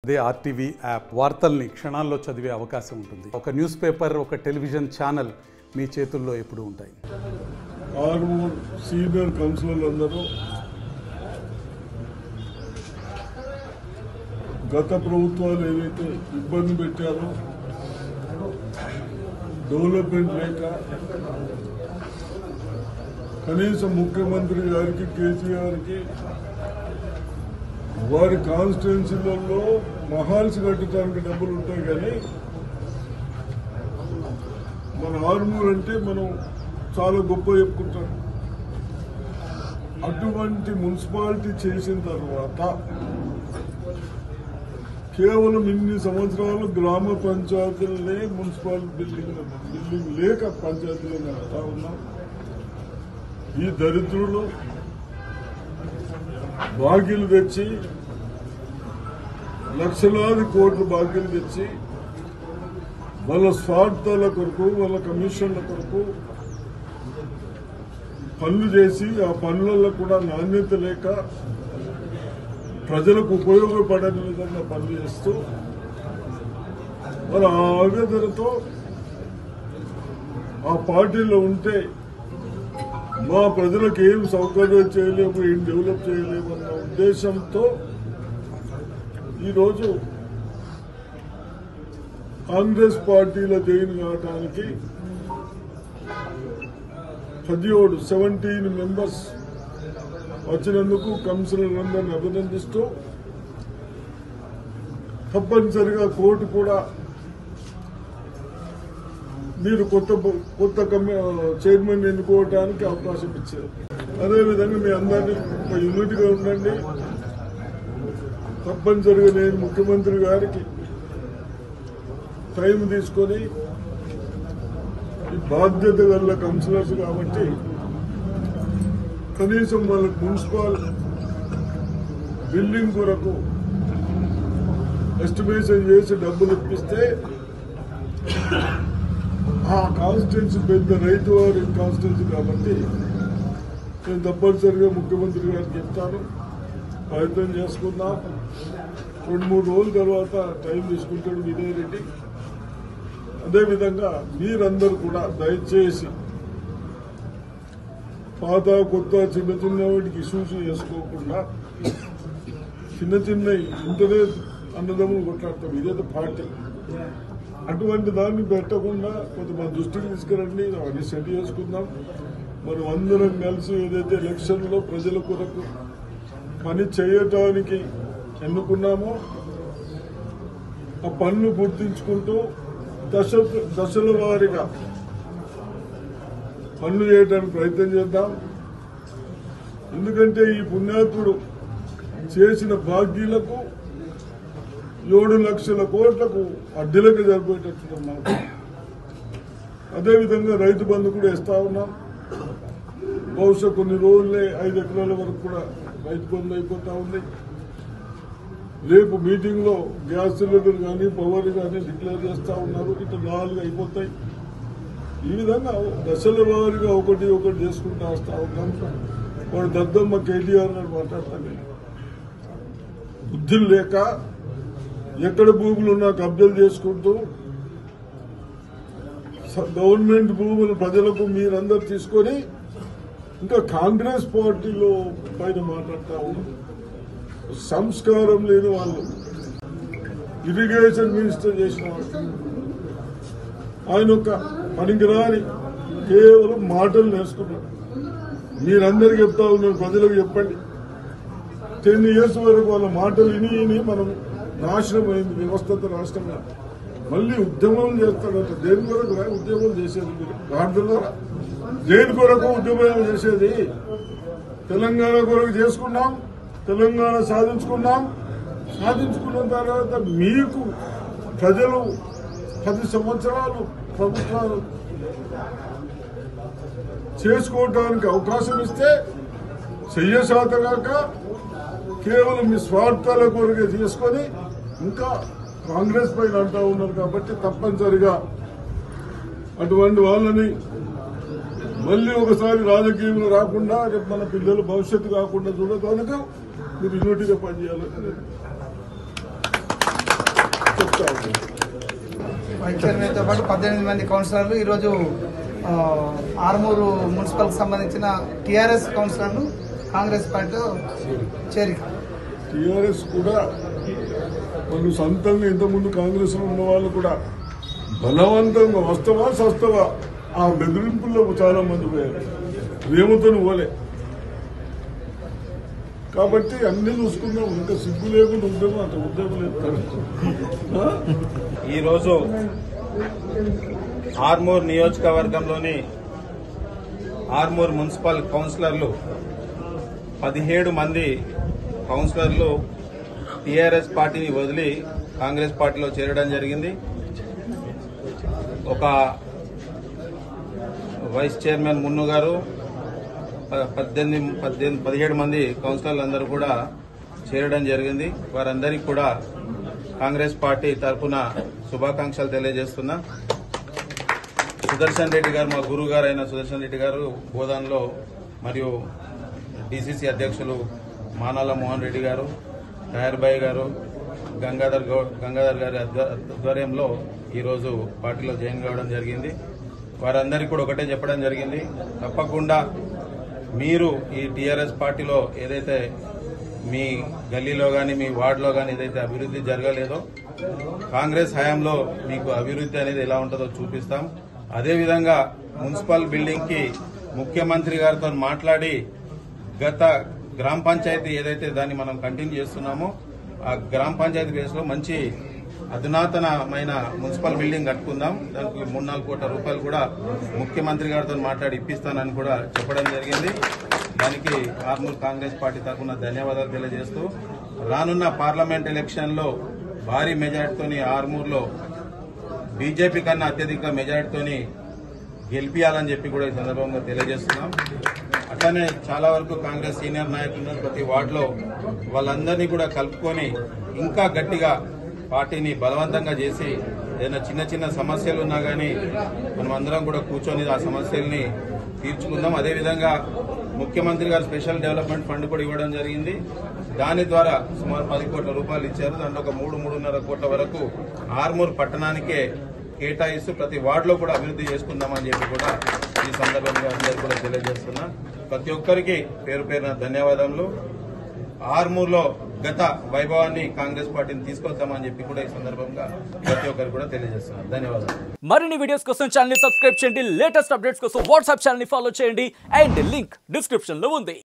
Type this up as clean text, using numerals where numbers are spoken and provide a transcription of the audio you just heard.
అదే RTV app వార్తల్ని క్షణాల్లో చదివే అవకాశం ఉంటుంది. ఒక న్యూస్ పేపర్, ఒక టెలివిజన్ ఛానల్ మీ చేతుల్లో ఎప్పుడూ ఉంటాయి. ఆరుగురు సీనియర్ కౌన్సిలర్లు అందరూ గత ప్రభుత్వాలు ఏవైతే ఇబ్బంది పెట్టారో, డెవలప్మెంట్ లేక కనీసం ముఖ్యమంత్రి గారికి, కేసీఆర్కి వారి కాన్స్టిట్యున్సీలలో మహాల్స్ కట్టడానికి డబ్బులు ఉంటాయి. కానీ మన ఆర్మూర్ అంటే మనం చాలా గొప్ప చెప్పుకుంటాం. అటువంటి మున్సిపాలిటీ చేసిన తర్వాత కేవలం ఇన్ని సంవత్సరాలు గ్రామ పంచాయతీలనే మున్సిపల్ బిల్డింగ్ లేక పంచాయతీలు నడుపుతా ఉన్నాం. ఈ దరిద్రులు బాకీలు తెచ్చి, లక్షలాది కోట్లు బాకీలు తెచ్చి వాళ్ళ స్వార్థాల కొరకు, వాళ్ళ కమిషన్ల కొరకు పనులు చేసి, ఆ పనులలో కూడా నాణ్యత లేక ప్రజలకు ఉపయోగపడని విధంగా పనులు చేస్తూ మరి ఆ ఆవేదనతో ఆ పార్టీలో ఉంటే మా ప్రజలకు ఏం సౌకర్యం చేయలేము, ఏం డెవలప్ చేయలేము అన్న ఉద్దేశంతో ఈరోజు కాంగ్రెస్ పార్టీలో జాయిన్ కావడానికి 17 మెంబర్స్ వచ్చినందుకు కౌన్సిలర్లందరినీ అభినందిస్తూ, తప్పనిసరిగా కోర్టు కూడా మీరు కొత్త చైర్మన్ ఎన్నుకోవడానికి అవకాశం ఇచ్చారు. అదేవిధంగా మీ అందరినీ ఒక యూనిట్గా ఉండండి. తప్పనిసరిగా నేను ముఖ్యమంత్రి గారికి టైం తీసుకొని, ఈ బాధ్యత గల కౌన్సిలర్స్ కాబట్టి కనీసం వాళ్ళకి మున్సిపల్ బిల్డింగ్ కొరకు ఎస్టిమేషన్ చేసి డబ్బులు ఇప్పిస్తే ఆ కాన్స్టిట్యున్సీ పెద్ద రైతు వారి కాన్స్టిట్యున్సీ కాబట్టి నేను తప్పనిసరిగా ముఖ్యమంత్రి గారికి చెప్తాను, ప్రయత్నం చేసుకుందాం. 2-3 రోజుల తర్వాత టైం తీసుకుంటాడు వినయ్ రెడ్డి. అదేవిధంగా మీరందరూ కూడా దయచేసి పాత కొత్త చిన్న చిన్న వాటికి ఇష్యూస్ చేసుకోకుండా, చిన్న ఇంటర్నెట్ అన్నదమ్ములు కొట్లాడతాం, ఇదేదో పార్టీ. అటువంటి దాన్ని పెట్టకుండా కొంతమంది దృష్టికి తీసుకురండి, అవన్నీ సెట్ చేసుకుందాం. మనం అందరం కలిసి ఏదైతే ఎలక్షన్లో ప్రజల కొరకు పని చేయటానికి ఎన్నుకున్నామో ఆ పనులు గుర్తించుకుంటూ దశల వారీగా పనులు చేయడానికి ప్రయత్నం చేద్దాం. ఎందుకంటే ఈ పుణ్యాత్ముడు చేసిన బాకీలకు 7 లక్షల కోట్లకు అడ్డీలకు సరిపోయేటట్టున్నాం మనకు. అదేవిధంగా రైతు బంధు కూడా ఇస్తా ఉన్నాం. బహుశా కొన్ని రోజులే 5 ఎకరాల వరకు కూడా రైతు బంధు అయిపోతా ఉంది. రేపు మీటింగ్ లో గ్యాస్ సిలిండర్ కానీ, పవర్ కానీ డిక్లేర్ చేస్తా ఉన్నారు. ఇట్లా 4 అయిపోతాయి. ఈ విధంగా దశల వారీగా ఒకటి చేసుకుంటూ వస్తా ఉన్నాం. వాడు దద్దమ్మ కేటీఆర్ గారు మాట్లాడతాను, బుద్ధులు లేక ఎక్కడ భూములు ఉన్నా కబ్జాలు చేసుకుంటూ గవర్నమెంట్ భూములు ప్రజలకు మీరందరూ తీసుకొని ఇంకా కాంగ్రెస్ పార్టీలో పైన మాట్లాడుతూ ఉన్నారు. సంస్కారం లేని వాళ్ళు, ఇరిగేషన్ మినిస్టర్ చేసిన వాళ్ళు, ఆయన ఒక పనికిరాని కేవలం మాటలు నేర్చుకున్నారు. మీరందరికీ చెప్తా ఉన్నారు, ప్రజలకు చెప్పండి. 10 years వరకు వాళ్ళ మాటలు విని మనం నాశనం అయింది వ్యవస్థతో రాష్ట్రంగా. మళ్ళీ ఉద్యమం చేస్తాడట. దేని కొరకు ఉద్యమం చేసేది? మీరు రాష్ట్రంలో దేని కొరకు ఉద్యమం చేసేది? తెలంగాణ కొరకు చేసుకున్నాం, తెలంగాణ సాధించుకున్న తర్వాత మీకు ప్రజలు 10 సంవత్సరాలు ప్రభుత్వాలు చేసుకోవడానికి అవకాశం ఇస్తే చెయ్యశాతగాక కేవలం మీ స్వార్థాల కొరకే చేసుకొని ఇంకా కాంగ్రెస్ పైన అంటా ఉన్నారు. కాబట్టి తప్పనిసరిగా అటువంటి వాళ్ళని మళ్ళీ ఒకసారి రాజకీయంలో రాకుండా, రేపు మన పిల్లల భవిష్యత్తు కాకుండా చూడటానికి మీరు యూనిటీగా పనిచేయాలని చెప్తా ఉన్నాను. వైస్ చైర్మన్తో పాటు 18 మంది కౌన్సిలర్లు ఈరోజు ఆర్మూరు మున్సిపల్కి సంబంధించిన టీఆర్ఎస్ కౌన్సిలర్లు కాంగ్రెస్ పార్టీలో చేరిక. టీఆర్ఎస్ కూడా వాళ్ళు సొంతంగా ఇంతకుముందు కాంగ్రెస్ లో ఉన్న వాళ్ళు కూడా బలవంతంగా వస్తావా సస్తవా ఆ బెదిరింపుల్లో చాలా మంది పోయారు. రేముతో పోలే. కాబట్టి అన్ని చూసుకుందాం. ఇంకా సిగ్గు లేకుండా ఉద్యోగం అంత ఉద్యోగం లేదు. ఈరోజు ఆర్మూర్ నియోజకవర్గంలోని ఆర్మూర్ మున్సిపల్ కౌన్సిలర్లు 17 మంది కౌన్సిలర్లు టీఆర్ఎస్ పార్టీని వదిలి కాంగ్రెస్ పార్టీలో చేరడం జరిగింది. ఒక వైస్ చైర్మన్ మున్ను గారు 17 మంది కౌన్సిలర్లు అందరూ కూడా చేరడం జరిగింది. వారందరికీ కూడా కాంగ్రెస్ పార్టీ తరఫున శుభాకాంక్షలు తెలియజేస్తున్నా. సుదర్శన్ రెడ్డి గారు, మా గురువు గారు అయిన సుదర్శన్ రెడ్డి గారు బోధనలో, మరియు డిసిసి అధ్యక్షులు మానాల మోహన్ రెడ్డి గారు, ఖైర్బాయ్ గారు, గంగాధర్ గారి ఆధ్వర్యంలో ఈరోజు పార్టీలో జాయిన్ కావడం జరిగింది. వారందరికీ కూడా ఒకటే చెప్పడం జరిగింది, తప్పకుండా మీరు ఈ టీఆర్ఎస్ పార్టీలో ఏదైతే మీ గల్లీలో కానీ మీ వార్డులో కానీ ఏదైతే అభివృద్ధి జరగలేదో కాంగ్రెస్ హయాంలో మీకు అభివృద్ధి అనేది ఎలా ఉంటుందో చూపిస్తాం. అదేవిధంగా మున్సిపల్ బిల్డింగ్ కి ముఖ్యమంత్రి గారితో మాట్లాడి గత గ్రామ పంచాయతీ ఏదైతే దాన్ని మనం కంటిన్యూ చేస్తున్నామో ఆ గ్రామ పంచాయతీ బేస్ లో మంచి అధునాతనమైన మున్సిపల్ బిల్డింగ్ కట్టుకుందాం. దానికి 3-4 కోట్ల రూపాయలు కూడా ముఖ్యమంత్రి గారితో మాట్లాడి ఇప్పిస్తానని కూడా చెప్పడం జరిగింది. దానికి ఆర్మూర్ కాంగ్రెస్ పార్టీ తరఫున ధన్యవాదాలు తెలియజేస్తూ రానున్న పార్లమెంట్ ఎలక్షన్ లో భారీ మెజార్టీతోని ఆర్మూర్లో బీజేపీ కన్నా అత్యధిక మెజార్టీతోని గెలిపియాలని చెప్పి కూడా ఈ సందర్భంగా తెలియజేస్తున్నాం. అట్లానే చాలా వరకు కాంగ్రెస్ సీనియర్ నాయకులు ప్రతి వార్డులో వాళ్ళందరినీ కూడా కలుపుకొని ఇంకా గట్టిగా పార్టీని బలవంతంగా చేసి ఏదైనా చిన్న చిన్న సమస్యలు ఉన్నా గానీ మనం అందరం కూడా కూర్చొని ఆ సమస్యల్ని తీర్చుకుందాం. అదేవిధంగా ముఖ్యమంత్రి గారు స్పెషల్ డెవలప్మెంట్ ఫండ్ కూడా ఇవ్వడం జరిగింది. దాని ద్వారా సుమారు 10 కోట్ల రూపాయలు ఇచ్చారు. దాంట్లో ఒక 3-3.5 కోట్ల వరకు ఆర్మూర్ పట్టణానికే కేటాయిస్తూ ప్రతి వార్డులో కూడా అభివృద్ధి చేసుకుందామని చెప్పి కూడా ఈ సందర్భంగా అందరికీ కూడా తెలియజేస్తున్నా. ప్రతి ఒక్కరికి పేరు పేరున ధన్యవాదాలు. ఆర్మూర్లో గత వైభవాన్ని కాంగ్రెస్ పార్టీని తీసుకొద్దామని చెప్పి కూడా ఈ సందర్భంగా ప్రతి ఒక్కరికి కూడా తెలియజేస్తున్నారు. ధన్యవాదాలు. మరిన్ని వీడియోస్ కోసం ఛానల్ ని సబ్స్క్రైబ్ చేయండి. లేటెస్ట్ అప్డేట్స్ కోసం వాట్సాప్ ఛానల్ ని ఫాలో చేయండి. అండ్ లింక్ డిస్క్రిప్షన్ లో ఉంది.